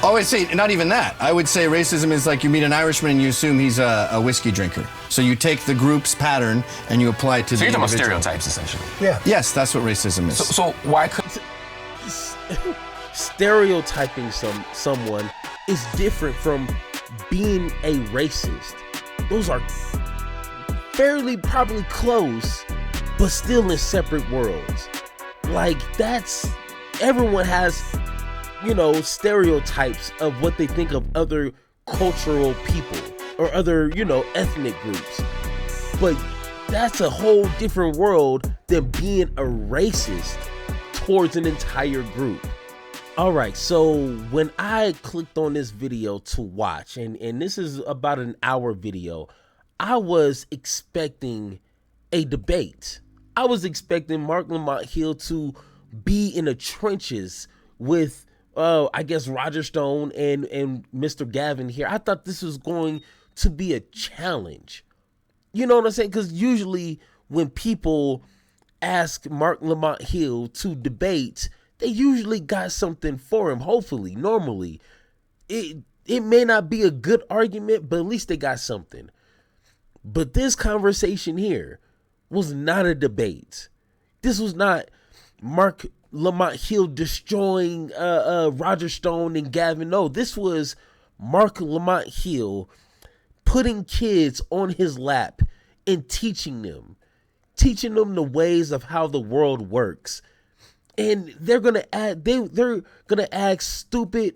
Oh, I'd say not even that. I would say racism is like you meet an Irishman and you assume he's a whiskey drinker. So you take the group's pattern and you apply it to the individual. So you're talking about stereotypes, essentially. Yeah. Yes, that's what racism is. So why could... Stereotyping someone is different from being a racist. Those are fairly probably close, but still in separate worlds. Like, everyone has, stereotypes of what they think of other cultural people or other, ethnic groups. But that's a whole different world than being a racist towards an entire group. All right, so when I clicked on this video to watch, and this is about an hour video, I was expecting a debate. I was expecting Marc Lamont Hill to be in the trenches with, I guess, Roger Stone and Mr. Gavin here. I thought this was going to be a challenge. You know what I'm saying? Because usually when people ask Marc Lamont Hill to debate, they usually got something for him, hopefully, normally. It may not be a good argument, but at least they got something. But this conversation here was not a debate. This was not Marc Lamont Hill destroying Roger Stone and Gavin. No, this was Marc Lamont Hill putting kids on his lap and teaching them the ways of how the world works. And they're gonna ask stupid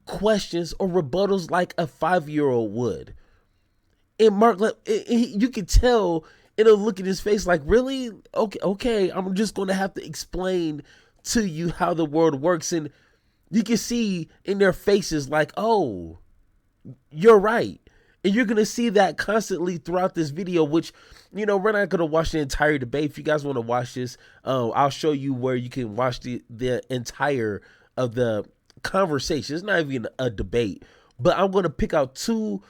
questions or rebuttals like a 5-year-old would. And Marc, you can tell in a look at his face, like, really? Okay, I'm just gonna have to explain to you how the world works. And you can see in their faces, like, oh, you're right. And you're gonna see that constantly throughout this video, which, we're not gonna watch the entire debate. If you guys want to watch this, I'll show you where you can watch the entire of the conversation. It's not even a debate, but I'm gonna pick out two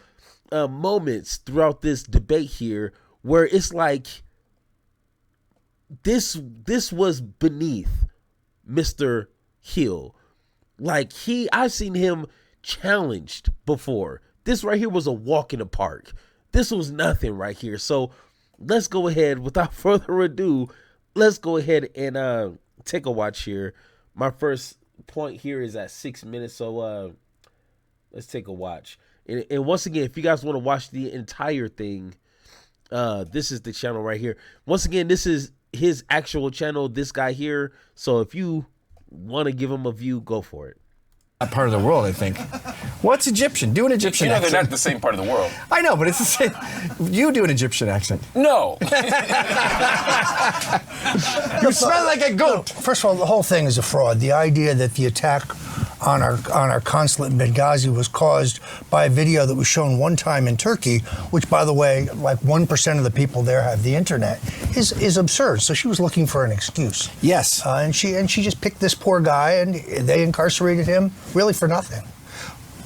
moments throughout this debate here where it's like this was beneath Mr. Hill. Like, I've seen him challenged before. This right here was a walk in the park. This was nothing right here. So let's go ahead, without further ado, let's go ahead and take a watch here. My first point here is at 6 minutes, so let's take a watch. And once again, if you guys want to watch the entire thing, this is the channel right here. Once again, this is his actual channel, this guy here. So if you want to give him a view, go for it. That part of the world, I think. What's Egyptian? Do an Egyptian accent. They're not the same part of the world. I know, but it's the same. You do an Egyptian accent. No. You smell like a goat. First of all, the whole thing is a fraud. The idea that the attack on our consulate in Benghazi was caused by a video that was shown one time in Turkey, which, by the way, like 1% of the people there have the internet, is absurd. So she was looking for an excuse. Yes. And she just picked this poor guy, and they incarcerated him really for nothing.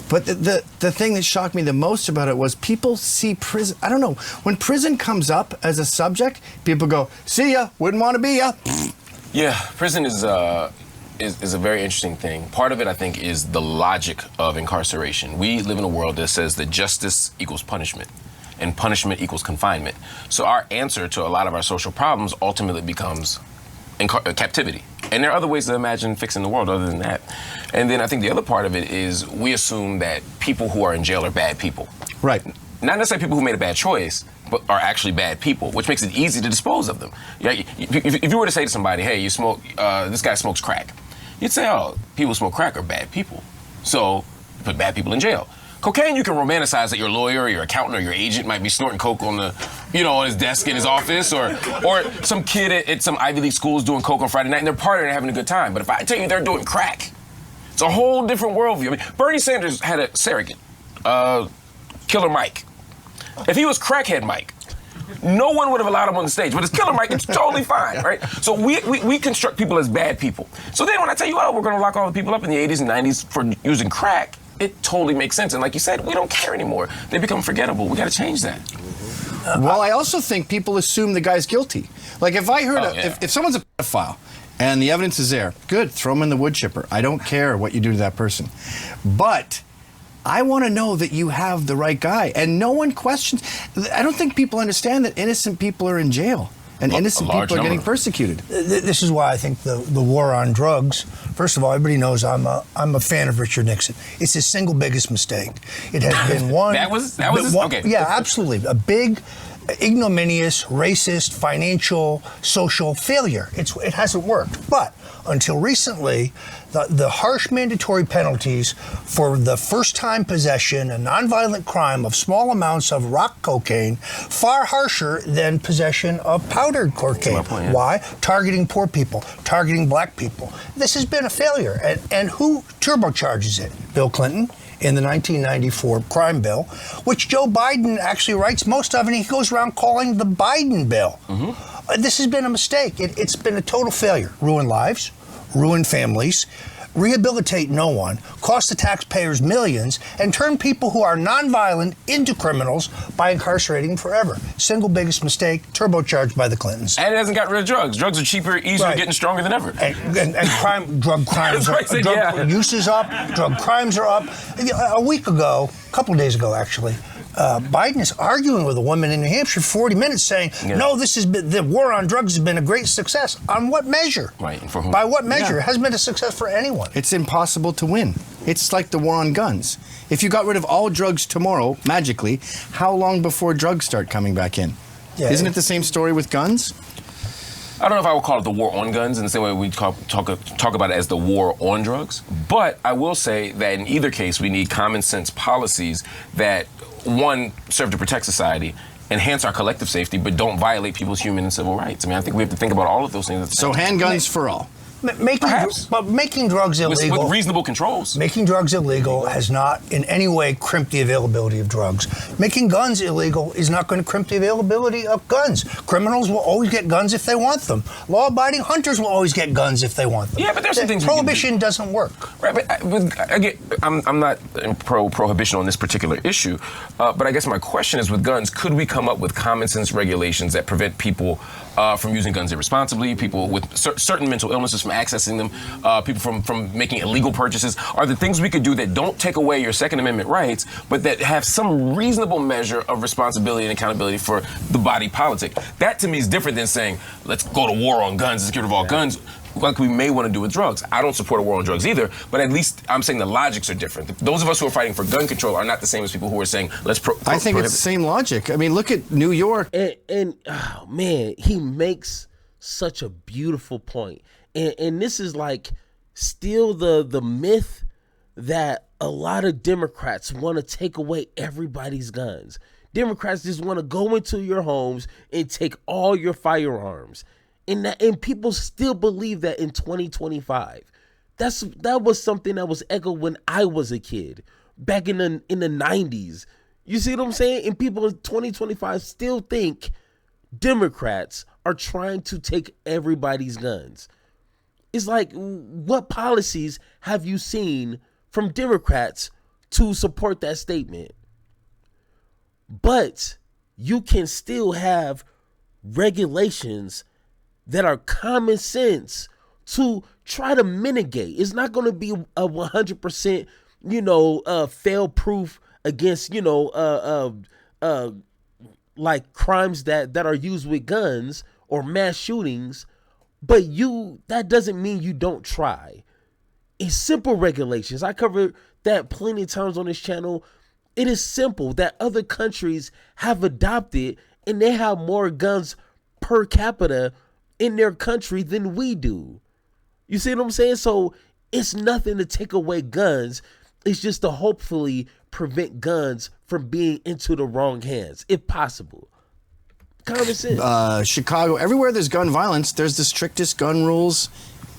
But the thing that shocked me the most about it was people see prison. I don't know. When prison comes up as a subject, people go, "See ya, wouldn't want to be ya." Yeah, prison is a very interesting thing. Part of it, I think, is the logic of incarceration. We live in a world that says that justice equals punishment, and punishment equals confinement. So our answer to a lot of our social problems ultimately becomes captivity. And there are other ways to imagine fixing the world other than that. And then I think the other part of it is we assume that people who are in jail are bad people. Right. Not necessarily people who made a bad choice, but are actually bad people, which makes it easy to dispose of them. Yeah, if you were to say to somebody, hey, you smoke, this guy smokes crack, you'd say, oh, people who smoke crack are bad people. So you put bad people in jail. Cocaine, you can romanticize that your lawyer or your accountant or your agent might be snorting coke on on his desk in his office, or some kid at some Ivy League school is doing coke on Friday night and they're partying and having a good time. But if I tell you they're doing crack, it's a whole different worldview. I mean, Bernie Sanders had a surrogate, Killer Mike. If he was crackhead Mike, no one would have allowed him on the stage. But it's Killer Mike, it's totally fine, right? So we construct people as bad people. So then when I tell you, oh, we're going to lock all the people up in the 80s and 90s for using crack, it totally makes sense. And like you said, we don't care anymore. They become forgettable. We got to change that. Well, I also think people assume the guy's guilty. Like if I heard, if someone's a pedophile and the evidence is there. Good, throw them in the wood chipper. I don't care what you do to that person. But I want to know that you have the right guy. And no one questions. I don't think people understand that innocent people are in jail. And innocent people are getting persecuted. This is why I think the war on drugs, first of all, everybody knows I'm a fan of Richard Nixon. It's his single biggest mistake. It has been one... that was okay. Yeah, absolutely. A big, ignominious, racist, financial, social failure. It hasn't worked. But until recently, the harsh mandatory penalties for the first-time possession, a nonviolent crime of small amounts of rock cocaine, far harsher than possession of powdered cocaine. Point, yeah. Why? Targeting poor people, targeting black people. This has been a failure. And who turbocharges it? Bill Clinton in the 1994 crime bill, which Joe Biden actually writes most of, and he goes around calling the Biden bill. This has been a mistake. It's been a total failure. Ruin lives, ruin families, rehabilitate no one, cost the taxpayers millions, and turn people who are nonviolent into criminals by incarcerating them forever. Single biggest mistake, turbocharged by the Clintons. And it hasn't got rid of drugs. Drugs are cheaper, easier, getting stronger than ever. And drug crimes are drug use is up, drug crimes are up. A week ago, a couple of days ago actually, Biden is arguing with a woman in New Hampshire for 40 minutes saying, no, the war on drugs has been a great success. On what measure? Right, and for whom? By what measure? It hasn't been a success for anyone. It's impossible to win. It's like the war on guns. If you got rid of all drugs tomorrow, magically, how long before drugs start coming back in? Yeah, Isn't it the same story with guns? I don't know if I would call it the war on guns in the same way we talk about it as the war on drugs. But I will say that in either case, we need common sense policies that, one, serve to protect society, enhance our collective safety, but don't violate people's human and civil rights. I mean, I think we have to think about all of those things. So handguns for all. Making drugs illegal with reasonable controls. Making drugs illegal has not in any way crimped the availability of drugs. Making guns illegal is not going to crimp the availability of guns. Criminals will always get guns if they want them. Law-abiding hunters will always get guns if they want them. Yeah, but there's some things prohibition doesn't work. Right, but again, I'm not pro-prohibition on this particular issue, but I guess my question is, with guns, could we come up with common sense regulations that prevent people from using guns irresponsibly, people with certain mental illnesses from accessing them, people from making illegal purchases? Are there things we could do that don't take away your Second Amendment rights, but that have some reasonable measure of responsibility and accountability for the body politic? That to me is different than saying, let's go to war on guns and get rid of all guns, like we may want to do with drugs. I don't support a war on drugs either, but at least I'm saying the logics are different. Those of us who are fighting for gun control are not the same as people who are saying, let's I think it's the same logic. I mean, look at New York. And oh man, he makes such a beautiful point. And this is like still the myth that a lot of Democrats want to take away everybody's guns. Democrats just want to go into your homes and take all your firearms. And people still believe that in 2025. That was something that was echoed when I was a kid, back in the 90s. You see what I'm saying? And people in 2025 still think Democrats are trying to take everybody's guns. It's like, what policies have you seen from Democrats to support that statement? But you can still have regulations that are common sense to try to mitigate. It's not going to be a 100%, fail-proof against, like crimes that are used with guns or mass shootings. But that doesn't mean you don't try. It's simple regulations. I covered that plenty of times on this channel. It is simple that other countries have adopted, and they have more guns per capita in their country than we do. You see what I'm saying? So it's nothing to take away guns. It's just to hopefully prevent guns from being into the wrong hands, if possible. Common sense. Chicago, everywhere there's gun violence, there's the strictest gun rules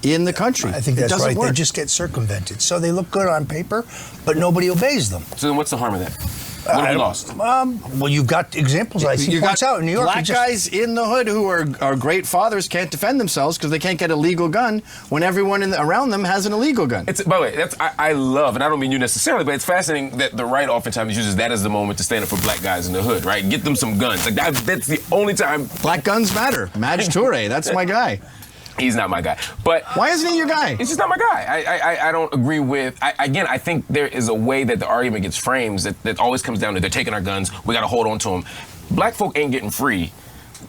in the country. I think that's right. They just get circumvented. So they look good on paper, but nobody obeys them. So then what's the harm of that? What have we lost? Well, you've got examples like he points out in New York. Black guys in the hood who are great fathers can't defend themselves because they can't get a legal gun when everyone around them has an illegal gun. By the way, I love, and I don't mean you necessarily, but it's fascinating that the right oftentimes uses that as the moment to stand up for black guys in the hood, right? Get them some guns. Like that's the only time. Black guns matter. Madge Toure, that's my guy. He's not my guy. But Why isn't he your guy? He's just not my guy. I don't agree with. Again, I think there is a way that the argument gets framed that always comes down to they're taking our guns. We got to hold on to them. Black folk ain't getting free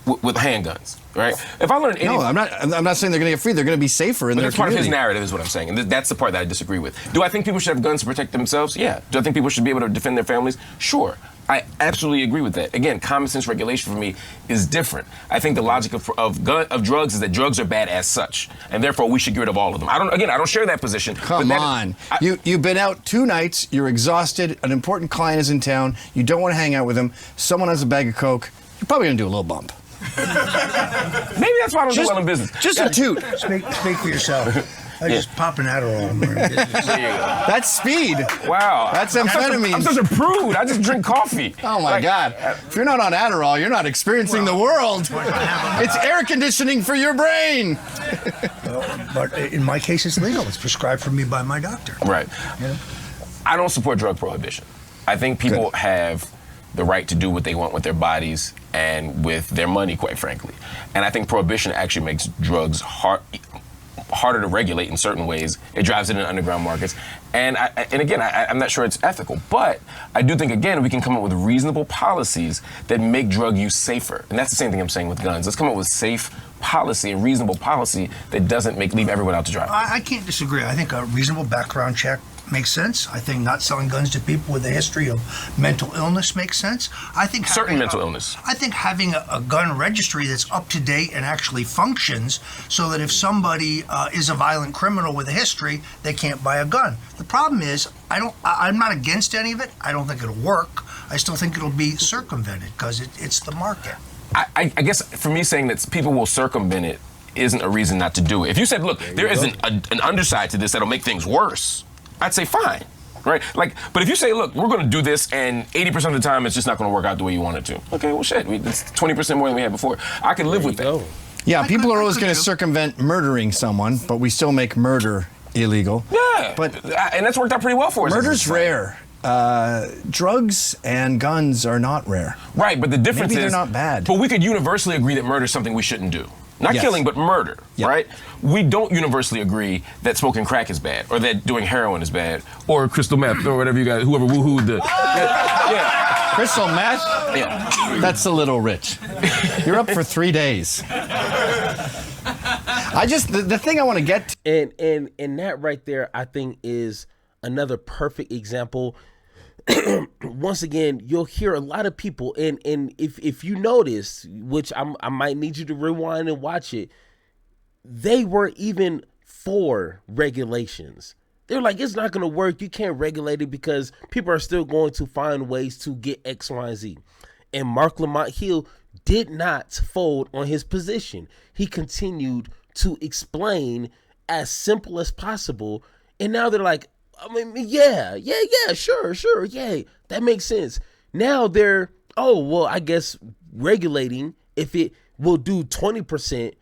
with handguns, right? If I learn any, No, I'm not saying they're going to get free. They're going to be safer in their that's part of his community. narrative, is what I'm saying, and that's the part that I disagree with. Do I think people should have guns to protect themselves? Yeah. Do I think people should be able to defend their families? Sure. I absolutely agree with that. Again, common sense regulation for me is different. I think the logic of drugs is that drugs are bad as such, and therefore we should get rid of all of them. I don't share that position. Come on. You've been out 2 nights, you're exhausted, an important client is in town, you don't want to hang out with him, someone has a bag of Coke, you're probably going to do a little bump. Maybe that's why I don't do well in business. Just a toot. Speak for yourself. I just pop an Adderall. There you go. That's speed. Wow. That's amphetamine. I'm such a prude. I just drink coffee. Oh my God. If you're not on Adderall, you're not experiencing the world. It's air conditioning for your brain. But in my case, it's legal. It's prescribed for me by my doctor. Right. Yeah. I don't support drug prohibition. I think people have the right to do what they want with their bodies and with their money, quite frankly. And I think prohibition actually makes drugs harder to regulate in certain ways. It drives it in underground markets. And again, I'm not sure it's ethical, but I do think, again, we can come up with reasonable policies that make drug use safer. And that's the same thing I'm saying with guns. Let's come up with safe policy and reasonable policy that doesn't leave everyone out to dry. I can't disagree. I think a reasonable background check makes sense. I think not selling guns to people with a history of mental illness makes sense. I think certain mental illness. I think having a gun registry that's up to date and actually functions, so that if somebody is a violent criminal with a history, they can't buy a gun. The problem is, I'm not against any of it. I don't think it'll work. I still think it'll be circumvented because it's the market. I guess for me, saying that people will circumvent it isn't a reason not to do it. If you said, look, there is an underside to this that'll make things worse, I'd say fine, right? But if you say, look, we're going to do this, and 80% of the time it's just not going to work out the way you want it to. Okay, well, shit, it's 20% more than we had before. I can live with that. Yeah, people are always going to circumvent murdering someone, but we still make murder illegal. Yeah, and that's worked out pretty well for us. Murder's rare. Drugs and guns are not rare. Right, but the difference Maybe is they're not bad. But we could universally agree that murder is something we shouldn't do. Not Yes. killing, but murder, Yep. right? We don't universally agree that smoking crack is bad, or that doing heroin is bad, or crystal meth, or whatever you guys, whoever woohooed the. Yeah. Crystal meth? Yeah. That's a little rich. You're up for 3 days. The thing I want to get to. And that right there, I think, is another perfect example. Once again, you'll hear a lot of people, and if you notice, which I might need you to rewind and watch it, they weren't even for regulations. They're like, it's not going to work. You can't regulate it because people are still going to find ways to get X, Y, and Z. And Marc Lamont Hill did not fold on his position. He continued to explain as simple as possible, and now they're like, I mean, yeah, sure, that makes sense. Now they're, I guess regulating, if it will do 20%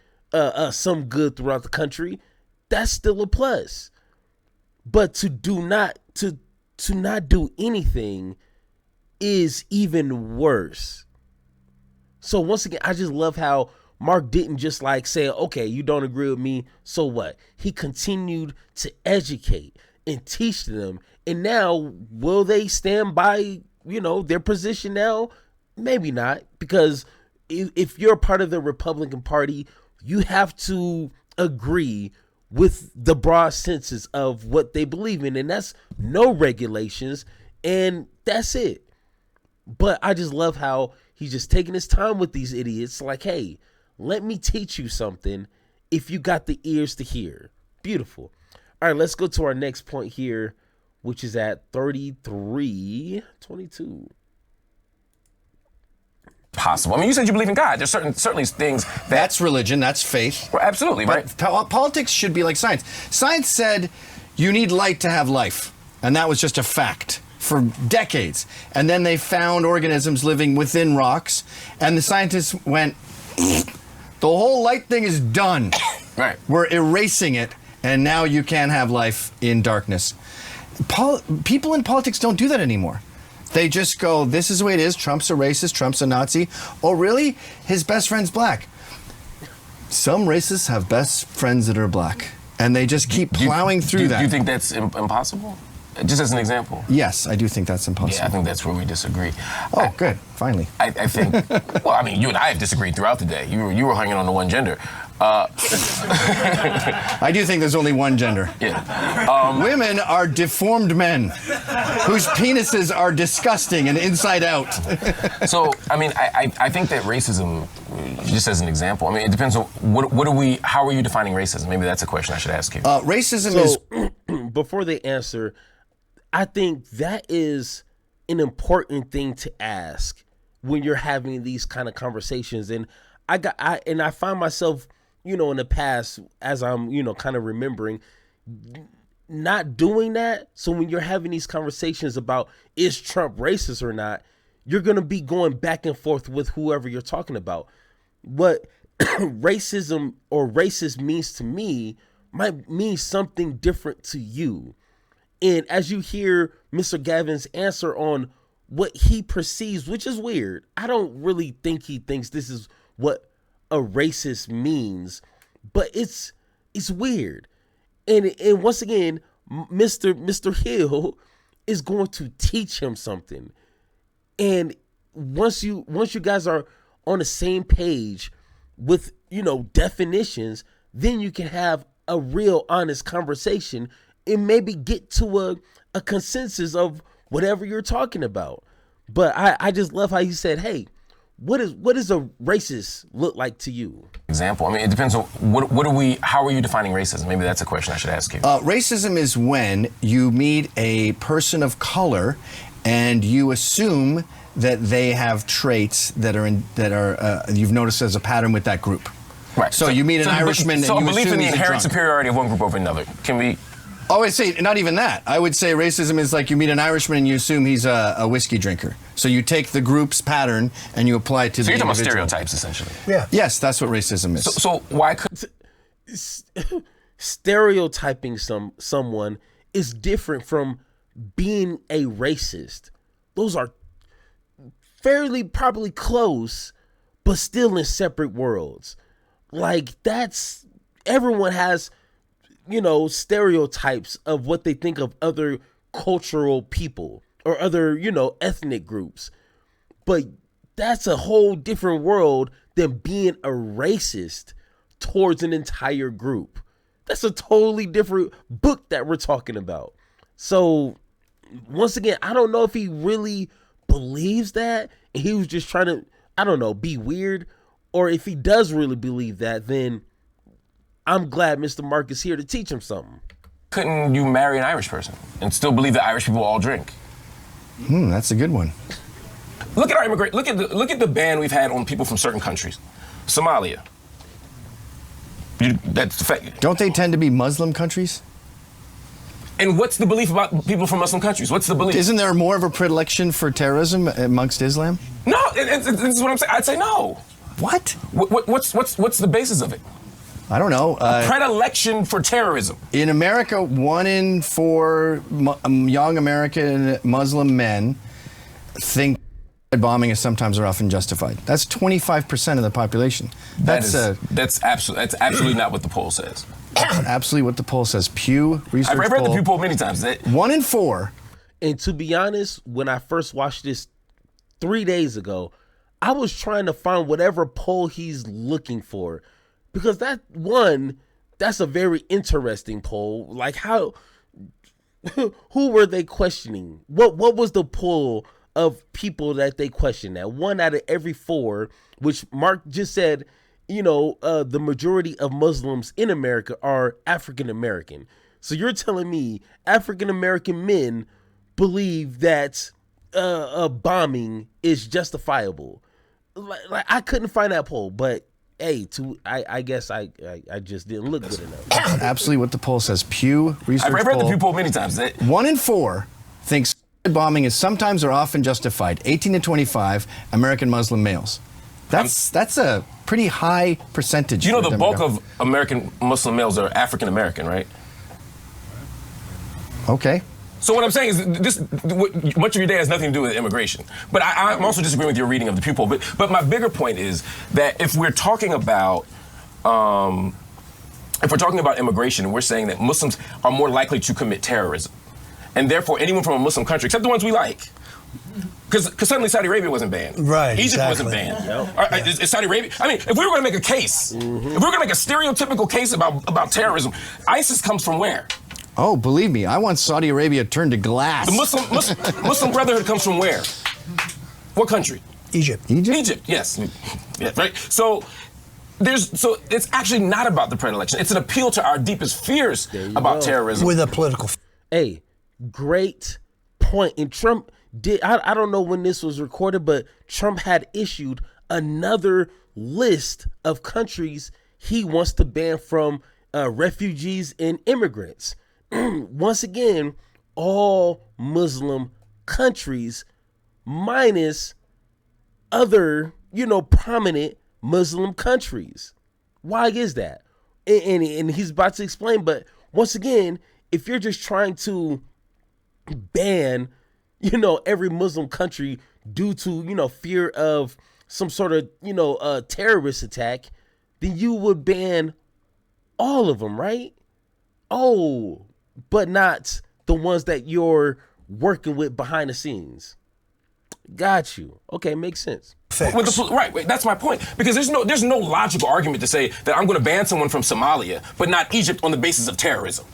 some good throughout the country, that's still a plus. But to not do anything is even worse. So once again, I just love how Marc didn't just say, okay, you don't agree with me, so what? He continued to educate and teach them. And now, will they stand by, their position now? Maybe not, because if you're part of the Republican Party, you have to agree with the broad senses of what they believe in, and that's no regulations, and that's it. But I just love how he's just taking his time with these idiots, like, hey, let me teach you something if you got the ears to hear. Beautiful. All right, let's go to our next point here, which is at 33:22. Possible. I mean, you said you believe in God. There's certainly things That's religion, that's faith. Well, absolutely, right? But politics should be like science. Science said you need light to have life, and that was just a fact for decades. And then they found organisms living within rocks, and the scientists went, the whole light thing is done. Right. We're erasing it, and now you can have life in darkness. People in politics don't do that anymore. They just go, this is the way it is. Trump's a racist. Trump's a Nazi. Oh, really? His best friend's black. Some racists have best friends that are black, and they just keep plowing through that. Do you think that's impossible? Just as an example. Yes, I do think that's impossible. Yeah, I think that's where we disagree. Oh, good. Finally. I think, well, I mean, you and I have disagreed throughout the day. You were hanging on to one gender. I do think there's only one gender. Yeah. Women are deformed men whose penises are disgusting and inside out. So, I mean, I think that racism, just as an example, I mean, it depends on how are you defining racism? Maybe that's a question I should ask you. Racism is... Before they answer, I think that is an important thing to ask when you're having these kind of conversations. And I find myself, in the past, as I'm, kind of remembering, not doing that. So when you're having these conversations about is Trump racist or not, you're going to be going back and forth with whoever you're talking about. What racism or racist means to me might mean something different to you. And as you hear Mr. Gavin's answer on what he perceives, which is weird, I don't really think he thinks this is what a racist means, but it's weird. And once again, Mr. Hill is going to teach him something. And once you guys are on the same page with, definitions, then you can have a real honest conversation and maybe get to a consensus of whatever you're talking about. But I just love how you said, hey, what does a racist look like to you? Example, I mean, it depends on how are you defining racism? Maybe that's a question I should ask you. Racism is when you meet a person of color and you assume that they have traits that are you've noticed as a pattern with that group. Right. So you meet an Irishman and you a belief assume in the he's a inherent drunk. superiority of one group over another. Can we? Oh, I'd say not even that. I would say racism is like you meet an Irishman and you assume he's a whiskey drinker. So you take the group's pattern and you apply it to the So you're talking individual. about stereotypes, essentially. Yeah. Yes, that's what racism is. So why could Stereotyping someone is different from being a racist. Those are fairly probably close, but still in separate worlds. Like everyone has, stereotypes of what they think of other cultural people or other, ethnic groups. But that's a whole different world than being a racist towards an entire group. That's a totally different book that we're talking about. So once again, I don't know if he really believes that and he was just trying to, be weird, or if he does really believe that, then I'm glad Mr. Marc is here to teach him something. couldn't you marry an Irish person and still believe that Irish people all drink? That's a good one. Look at our immigrant. Look at the ban we've had on people from certain countries. Somalia. That's the fact. Don't they tend to be Muslim countries? And what's the belief about people from Muslim countries? What's the belief? Isn't there more of a predilection for terrorism amongst Islam? No, this is what I'm saying. I'd say no. What? What's the basis of it? I don't know. Predilection for terrorism. In America, 1 in 4 young American Muslim men think bombing is sometimes or often justified. That's 25% of the population. That's absolutely not what the poll says. Absolutely what the poll says. Pew Research I've read poll. the Pew poll many times. 1 in 4. And to be honest, when I first watched this 3 days ago, I was trying to find whatever poll he's looking for. Because that's a very interesting poll. Like who were they questioning? What was the poll of people that they questioned? That 1 out of every 4, which Marc just said, the majority of Muslims in America are African American. So you're telling me African American men believe that a bombing is justifiable? Like I couldn't find that poll, but hey, I guess I just didn't look good enough. Absolutely what the poll says. Pew Research I've read poll. the Pew poll many times. 1 in 4 thinks bombing is sometimes or often justified. 18 to 25 American Muslim males. That's a pretty high percentage. You know for the a bulk demographic. of American Muslim males are African American, right? Okay. So what I'm saying is much of your day has nothing to do with immigration. But I'm also disagreeing with your reading of the Pew poll. But my bigger point is that if we're talking about if we're talking about immigration, we're saying that Muslims are more likely to commit terrorism. And therefore, anyone from a Muslim country, except the ones we like, because suddenly Saudi Arabia wasn't banned. Right, Egypt exactly. wasn't banned. Is Saudi Arabia? I mean, if we were going to make a case, if we were going to make a stereotypical case about terrorism, ISIS comes from where? Oh, believe me, I want Saudi Arabia turned to glass. The Muslim Brotherhood comes from where? What country? Egypt. Egypt, yes. Yeah, right? So it's actually not about the predilection. It's an appeal to our deepest fears about terrorism. With a political. Hey, great point. And Trump did, I don't know when this was recorded, but Trump had issued another list of countries he wants to ban from refugees and immigrants. Once again, all Muslim countries minus other, prominent Muslim countries. Why is that? And he's about to explain, but once again, if you're just trying to ban, every Muslim country due to, fear of some sort of, terrorist attack, then you would ban all of them, right? Oh, but not the ones that you're working with behind the scenes. Got you. Okay, makes sense. Right, that's my point. Because there's no logical argument to say that I'm going to ban someone from Somalia, but not Egypt on the basis of terrorism.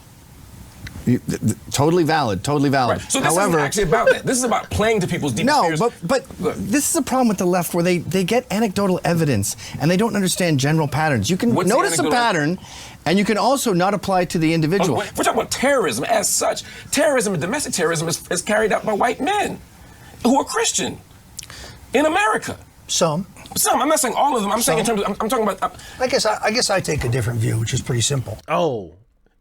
Totally valid. Right. So this isn't actually about that. This is about playing to people's deepest fears. No, but this is a problem with the left where they get anecdotal evidence and they don't understand general patterns. You can notice a pattern and you can also not apply it to the individual. We're talking about terrorism as such. Terrorism and domestic terrorism is carried out by white men who are Christian in America. Some. I'm not saying all of them. I'm saying in terms of, I'm talking about. I guess I take a different view, which is pretty simple. Oh,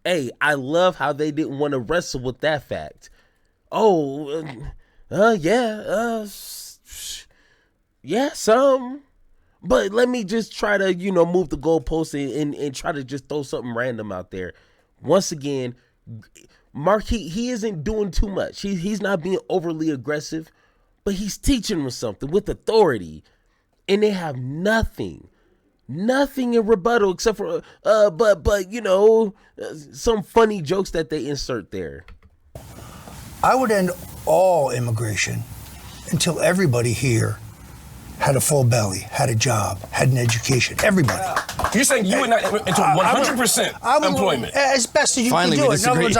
hey, I love how they didn't want to wrestle with that fact. Oh, yeah, some. But let me just try to, move the goalpost and try to just throw something random out there. Once again, Marc, he isn't doing too much. He's not being overly aggressive, but he's teaching them something with authority. And they have nothing in rebuttal except for, some funny jokes that they insert there. I would end all immigration until everybody here had a full belly, had a job, had an education. Everybody. You're saying you would not into 100% employment as best as you Finally, can do we it. In other disagree. words,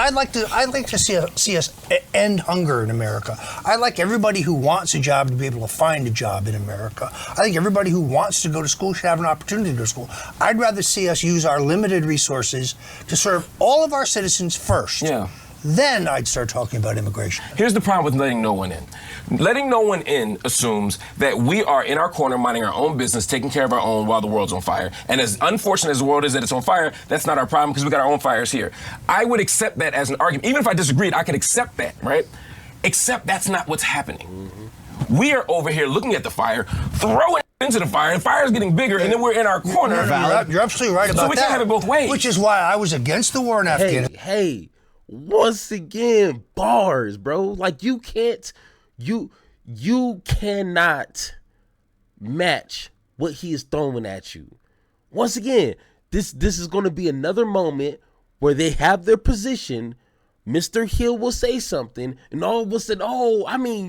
I'd like to see us end hunger in America. I like everybody who wants a job to be able to find a job in America. I think everybody who wants to go to school should have an opportunity to go to school. I'd rather see us use our limited resources to serve all of our citizens first. Yeah. Then I'd start talking about immigration. Here's the problem with letting no one in. Letting no one in assumes that we are in our corner minding our own business, taking care of our own while the world's on fire. And as unfortunate as the world is that it's on fire, that's not our problem because we got our own fires here. I would accept that as an argument. Even if I disagreed, I could accept that, right? Except that's not what's happening. Mm-hmm. We are over here looking at the fire, throwing into the fire, and the fire's getting bigger, and then we're in our corner. You're absolutely right about that. So we can't have it both ways. Which is why I was against the war in Afghanistan. Hey, once again, bars, bro. Like you cannot match what he is throwing at you. Once again, this is going to be another moment where they have their position. Mr. Hill will say something, and all of a sudden, let me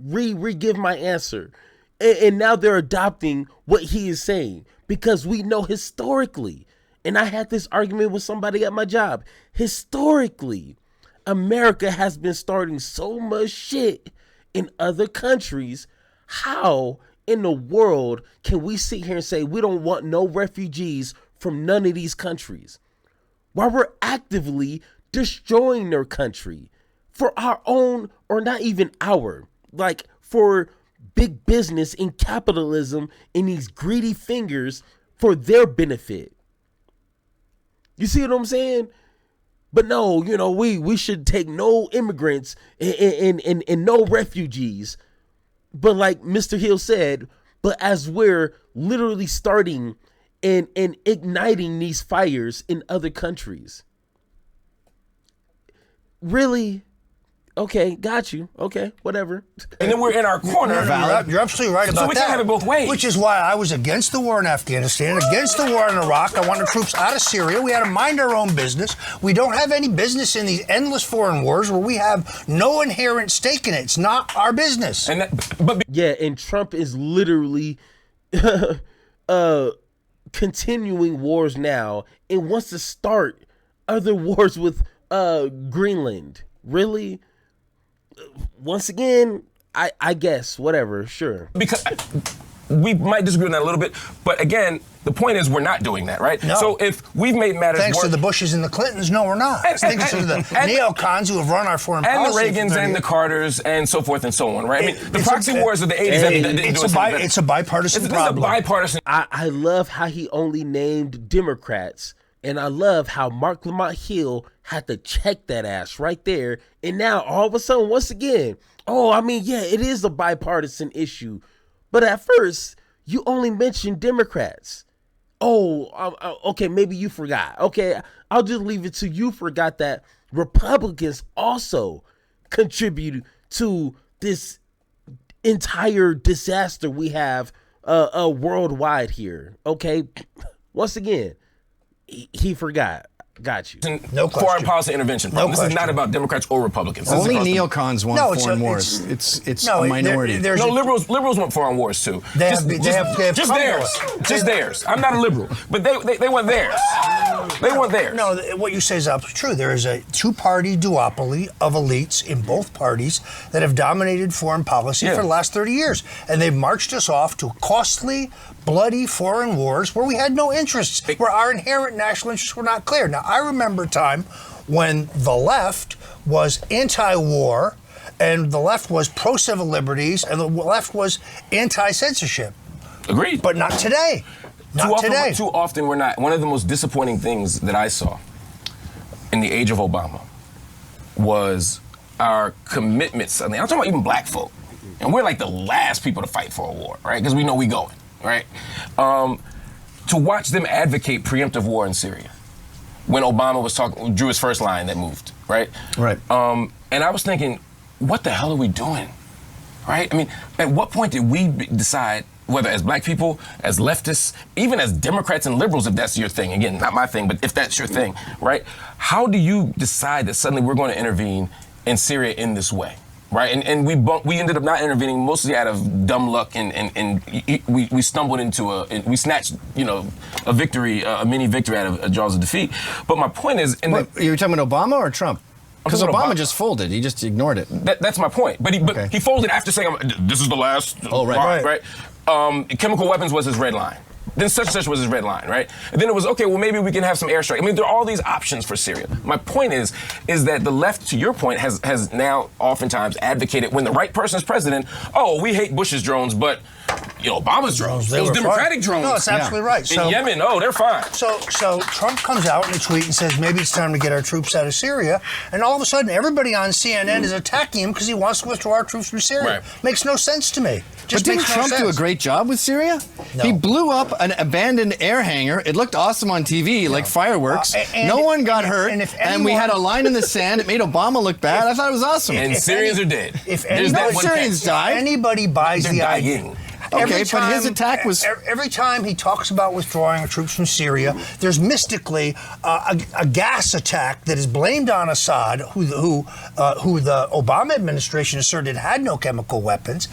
re-give my answer. And now they're adopting what he is saying because we know historically. And I had this argument with somebody at my job. Historically, America has been starting so much shit in other countries. How in the world can we sit here and say we don't want no refugees from none of these countries while we're actively destroying their country for our own, or not even for big business and capitalism and these greedy fingers for their benefit? You see what I'm saying? But no, we should take no immigrants and no refugees. But like Mr. Hill said, but as we're literally starting and igniting these fires in other countries. Really? Okay, got you. Okay, whatever. And then we're in our corner. You're absolutely right about that. So we can't have it both ways. Which is why I was against the war in Afghanistan, against the war in Iraq. I wanted troops out of Syria. We had to mind our own business. We don't have any business in these endless foreign wars where we have no inherent stake in it. It's not our business. Yeah, and Trump is literally continuing wars now and wants to start other wars with Greenland. Really? Once again, I guess, whatever, sure. Because we might disagree on that a little bit, but again, the point is we're not doing that, right? No. So if we've made matters Thanks worse, to the Bushes and the Clintons, no, we're not. Thanks to the neocons who have run our foreign and policy. the Reagans and the Carters and so forth and so on, right? I mean, the proxy wars of the 80s didn't do us any better. It's a bipartisan problem. It's a bipartisan. I love how he only named Democrats, and I love how Marc Lamont Hill had to check that ass right there. And now all of a sudden, once again, it is a bipartisan issue. But at first, you only mentioned Democrats. Okay, maybe you forgot. Okay, I'll just leave it to you forgot that Republicans also contribute to this entire disaster we have worldwide here. Okay, once again, he forgot. Got you. No question. Foreign policy intervention. No This question. is not about Democrats or Republicans. This is Only across the- neocons want foreign wars. It's a minority. Liberals want foreign wars too. They have Just theirs. Just theirs. I'm not a liberal, but they want theirs. They want theirs. No, what you say is absolutely true. There is a two-party duopoly of elites in both parties that have dominated foreign policy for the last 30 years. And they've marched us off to costly, bloody foreign wars where we had no interests, where our inherent national interests were not clear. Now, I remember a time when the left was anti-war and the left was pro-civil liberties and the left was anti-censorship. Agreed. But not today. Not today. Too often we're not. One of the most disappointing things that I saw in the age of Obama was our commitments. I mean, I'm talking about even black folk. And we're like the last people to fight for a war, right? Because we know we going, right? To watch them advocate preemptive war in Syria when Obama was drew his first line that moved, right? Right. And I was thinking, what the hell are we doing, right? I mean, at what point did we decide, whether as black people, as leftists, even as Democrats and liberals, if that's your thing, again, not my thing, but if that's your thing, right? How do you decide that suddenly we're going to intervene in Syria in this way, right? And we ended up not intervening mostly out of dumb luck, and we stumbled into we snatched, a victory, a mini victory out of a jaws of defeat. But my point is, you were talking about Obama or Trump? Because Obama just folded. He just ignored it. That's my point. But he folded after saying, "This is the last." Oh, right. Chemical weapons was his red line. Then such and such was his red line, right? And then it was, okay, well, maybe we can have some airstrike. I mean, there are all these options for Syria. My point is that the left, to your point, has now oftentimes advocated, when the right person is president, we hate Bush's drones, but Obama's drones, those Democratic drones. No, it's absolutely right. In Yemen, they're fine. So Trump comes out in a tweet and says, maybe it's time to get our troops out of Syria. And all of a sudden, everybody on CNN is attacking him because he wants to withdraw our troops from Syria. Right. Makes no sense to me. But didn't Trump do a great job with Syria? No. He blew up an abandoned air hangar. It looked awesome on TV, like fireworks. No one got hurt, and we had a line in the sand. It made Obama look bad. I thought it was awesome. And Syrians are dead. Syrians died. Anybody buys They're the dying. idea. Okay, but his attack was... Every time he talks about withdrawing our troops from Syria, there's mystically a gas attack that is blamed on Assad, who the Obama administration asserted had no chemical weapons.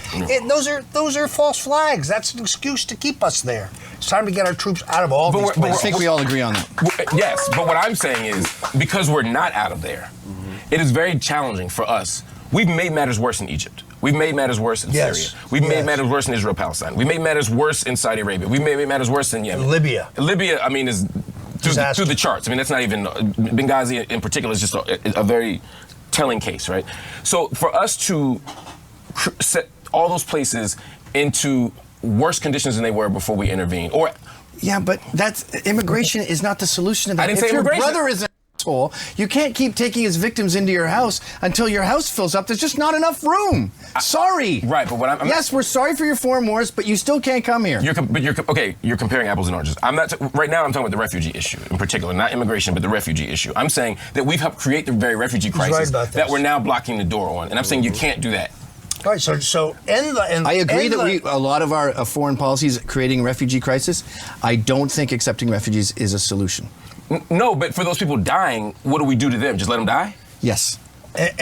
Those are false flags. That's an excuse to keep us there. It's time to get our troops out of all these places. I think we all agree on that. Yes, but what I'm saying is, because we're not out of there, it is very challenging for us. We've made matters worse in Egypt. We've made matters worse in Syria. We've made matters worse in Israel-Palestine. We've made matters worse in Saudi Arabia. We've made matters worse in Yemen. Libya, I mean, is through the charts. I mean, that's not even... Benghazi in particular is just a very telling case, right? So for us to set all those places into worse conditions than they were before we intervened, or... Yeah, but immigration is not the solution to that. I didn't say immigration. Your brother is... asshole. You can't keep taking his victims into your house until your house fills up. There's just not enough room. Sorry. Right, but what I'm yes, we're sorry for your foreign wars, but you still can't come here. You're comparing apples and oranges. I'm not right now. I'm talking about the refugee issue in particular, not immigration, but the refugee issue. I'm saying that we've helped create the very refugee crisis that we're now blocking the door on, and I'm saying you can't do that. All right, so I agree that a lot of our foreign policies creating a refugee crisis. I don't think accepting refugees is a solution. No, but for those people dying, what do we do to them? Just let them die? Yes. I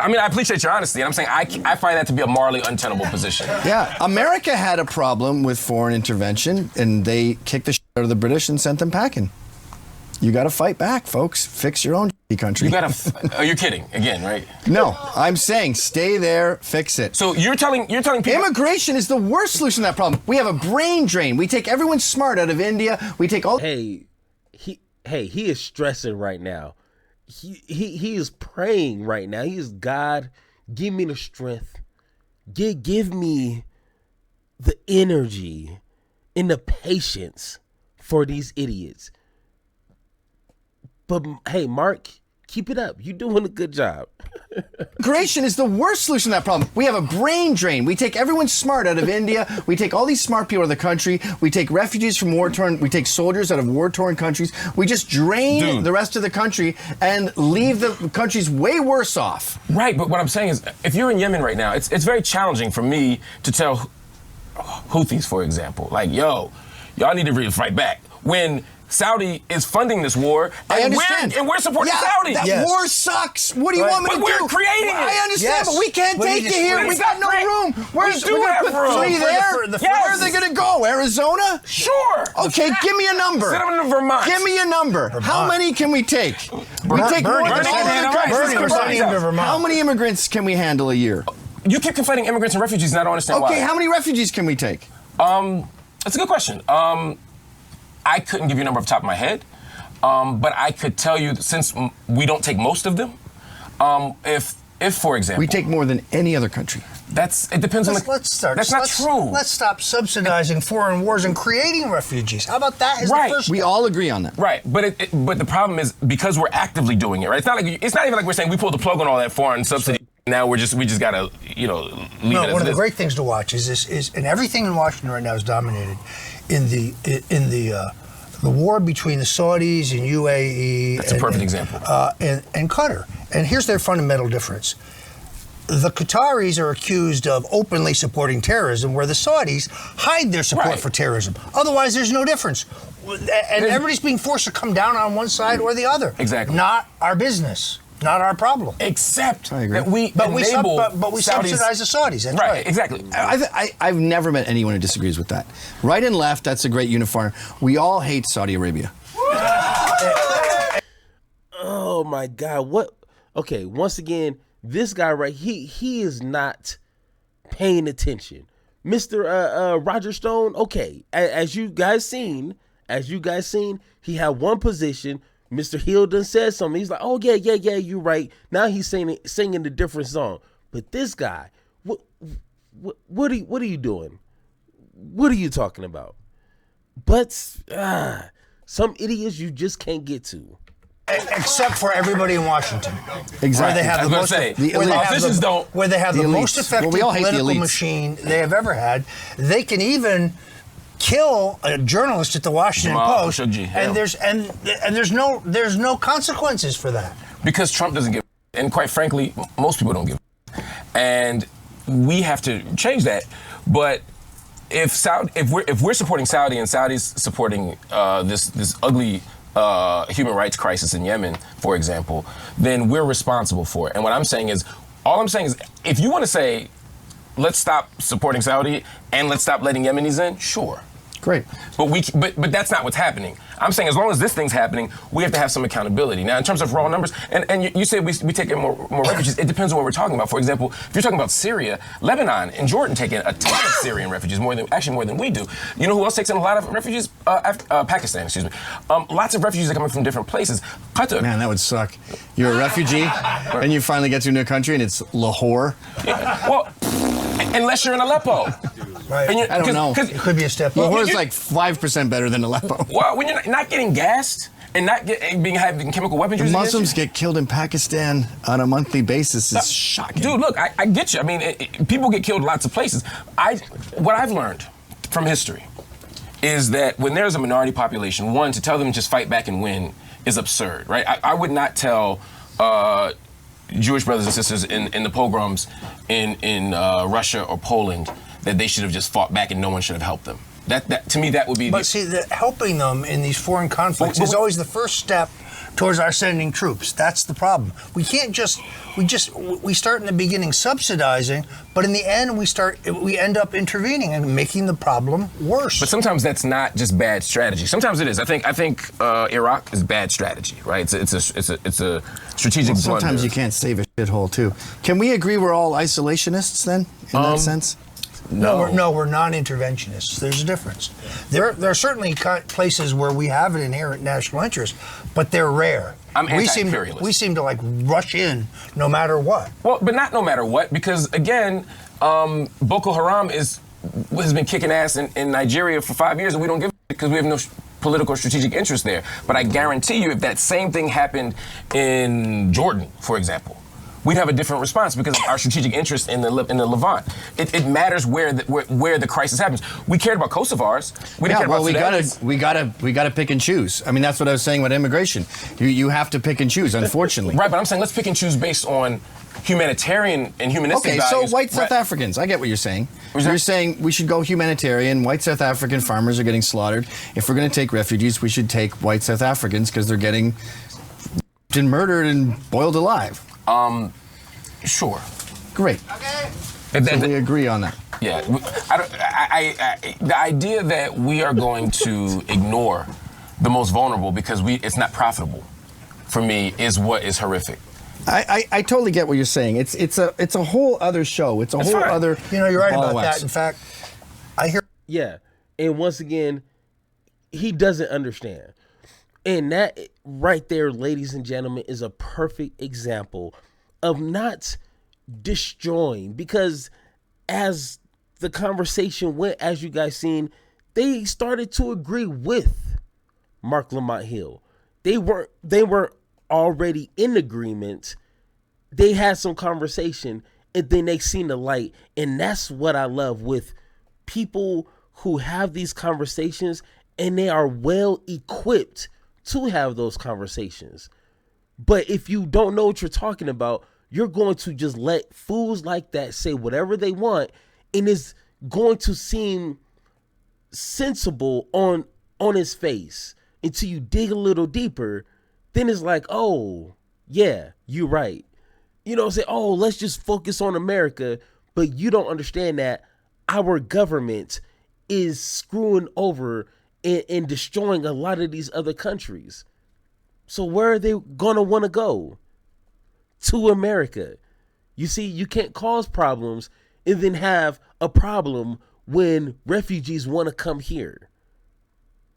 mean, I appreciate your honesty, and I'm saying I find that to be a morally untenable position. Yeah, America had a problem with foreign intervention, and they kicked the shit out of the British and sent them packing. You got to fight back, folks. Fix your own country. You got to. You're kidding again, right? No, I'm saying stay there, fix it. So you're telling people immigration is the worst solution to that problem. We have a brain drain. We take everyone smart out of India. We take all. He is stressing right now. He is praying right now. He is, God, give me the strength. Give me the energy and the patience for these idiots. But hey, Mark, keep it up. You're doing a good job. Immigration is the worst solution to that problem. We have a brain drain. We take everyone smart out of India. We take all these smart people out of the country. We take refugees from war-torn. We take soldiers out of war-torn countries. We just drain the rest of the country and leave the countries way worse off. Right, but what I'm saying is, if you're in Yemen right now, it's very challenging for me to tell Houthis, for example, like, yo, y'all need to really fight back. When Saudi is funding this war, and we're supporting Saudi. That war sucks. What do you want me to do? We're creating it. I understand, but we can't take you here. We got no room. We're going to put 3 there. Where are they going to go? Arizona? Sure. Okay, give me a number. Send them to Vermont. Give me a number. How many can we take? We take more than all the countries. How many immigrants can we handle a year? You keep conflating immigrants and refugees, and I don't understand why. Okay, how many refugees can we take? That's a good question. I couldn't give you a number off the top of my head, but I could tell you, since we don't take most of them, if for example, we take more than any other country. It depends on the. That's not true. Let's stop subsidizing foreign wars and creating refugees. How about that? Right. The first we all agree on that. Right, but the problem is, because we're actively doing it. Right. It's not even like we're saying we pulled the plug on all that foreign subsidy. Now we just gotta leave it as one of the great things to watch is and everything in Washington right now is dominated in the war between the Saudis and UAE. That's a perfect example. And Qatar. And here's their fundamental difference. The Qataris are accused of openly supporting terrorism, where the Saudis hide their support for terrorism. Otherwise, there's no difference. And everybody's being forced to come down on one side or the other. Exactly. Not our business. Not our problem. Except that we subsidize the Saudis. That's right. Exactly. I've never met anyone who disagrees with that. Right and left, that's a great uniform. We all hate Saudi Arabia. Oh my God! What? Okay, once again, this guy right, he is not paying attention, Mr. Roger Stone. Okay, as you guys seen, he had one position. Mr. Hill done said something. He's like, oh, yeah, you're right. Now he's singing a different song. But this guy, what are you doing? What are you talking about? But some idiots you just can't get to. Except for everybody in Washington. Exactly. Where they have where they have the most effective political machine they have ever had. They can even kill a journalist at the Washington Post, and there's no consequences for that. Because Trump doesn't give, and quite frankly, most people don't give, and we have to change that. But if we're supporting Saudi and Saudi's supporting this ugly human rights crisis in Yemen, for example, then we're responsible for it. And what I'm saying is, if you want to say, let's stop supporting Saudi and let's stop letting Yemenis in, sure. Great. But that's not what's happening. I'm saying as long as this thing's happening, we have to have some accountability. Now, in terms of raw numbers, and you say we take in more refugees, it depends on what we're talking about. For example, if you're talking about Syria, Lebanon and Jordan take in a ton of Syrian refugees, more than we do. You know who else takes in a lot of refugees? Pakistan, excuse me. Lots of refugees are coming from different places. Qatar. Man, that would suck. You're a refugee, and you finally get to a new country, and it's Lahore. Yeah. Well, unless you're in Aleppo. Right. I don't know. It could be a step up. Lahore's like 5% better than Aleppo. Well, when you're not getting gassed and not having chemical weapons used against Muslims you? get killed in Pakistan on a monthly basis is shocking. Dude, look, I get you. I mean, people get killed lots of places. What I've learned from history is that when there's a minority population, one, to tell them just fight back and win is absurd, right? I would not tell Jewish brothers and sisters in the pogroms in Russia or Poland that they should have just fought back and no one should have helped them. That to me, that would be. But see, helping them in these foreign conflicts is always the first step towards our sending troops. That's the problem. We can't we start in the beginning subsidizing, but in the end we end up intervening and making the problem worse. But sometimes that's not just bad strategy. Sometimes it is. I think Iraq is bad strategy, right? It's a strategic blunder. Sometimes you can't save a shithole too. Can we agree we're all isolationists then, in that sense? No, we're non-interventionists. There's a difference. There are certainly places where we have an inherent national interest, but they're rare. I'm anti-imperialist. We seem to like rush in no matter what. Well, but not no matter what, because again, Boko Haram has been kicking ass in Nigeria for 5 years, and we don't give a because we have no political or strategic interest there. But I guarantee you, if that same thing happened in Jordan, for example, we'd have a different response because of our strategic interest in the Levant. It matters where the crisis happens. We cared about Kosovars. We didn't care about Sudans. we gotta pick and choose. I mean, that's what I was saying with immigration. You have to pick and choose, unfortunately. Right, but I'm saying let's pick and choose based on humanitarian and humanistic values. Okay, so white South Africans, I get what you're saying. You're saying we should go humanitarian. White South African farmers are getting slaughtered. If we're going to take refugees, we should take white South Africans because they're getting murdered and boiled alive. Sure. Great. Okay. So we agree on that. Yeah. The idea that we are going to ignore the most vulnerable because it's not profitable, for me, is what is horrific. I totally get what you're saying. It's a whole other show. It's a whole other. You're right about that. In fact, I hear. Yeah, and once again, he doesn't understand, and that right there, ladies and gentlemen, is a perfect example of not destroying, because as the conversation went, as you guys seen, they started to agree with Marc Lamont Hill. They weren't already in agreement. They had some conversation and then they seen the light. And that's what I love with people who have these conversations, and they are well equipped to have those conversations. But if you don't know what you're talking about, you're going to just let fools like that say whatever they want, and it's going to seem sensible on his face until you dig a little deeper. Then it's like, oh, yeah, you're right. Say, oh, let's just focus on America. But you don't understand that our government is screwing over and destroying a lot of these other countries. So where are they going to want to go? To America. You see, you can't cause problems and then have a problem when refugees want to come here.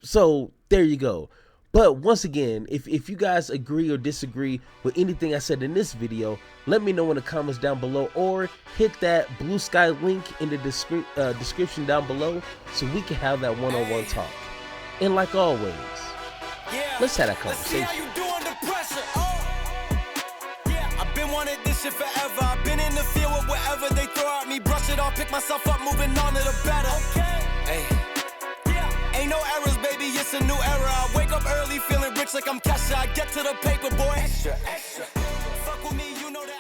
So there you go. But once again, if you guys agree or disagree with anything I said in this video, let me know in the comments down below, or hit that blue sky link in the description down below so we can have that one-on-one talk. And like always, let's have that conversation. I've been wanting this shit forever. I've been in the field with whatever they throw at me. Brush it off, pick myself up, moving on to the better. Hey. Ain't no errors, baby, it's a new era. I wake up early feeling rich like I'm Kesha. I get to the paper, boy. Extra. Fuck with me, you know that.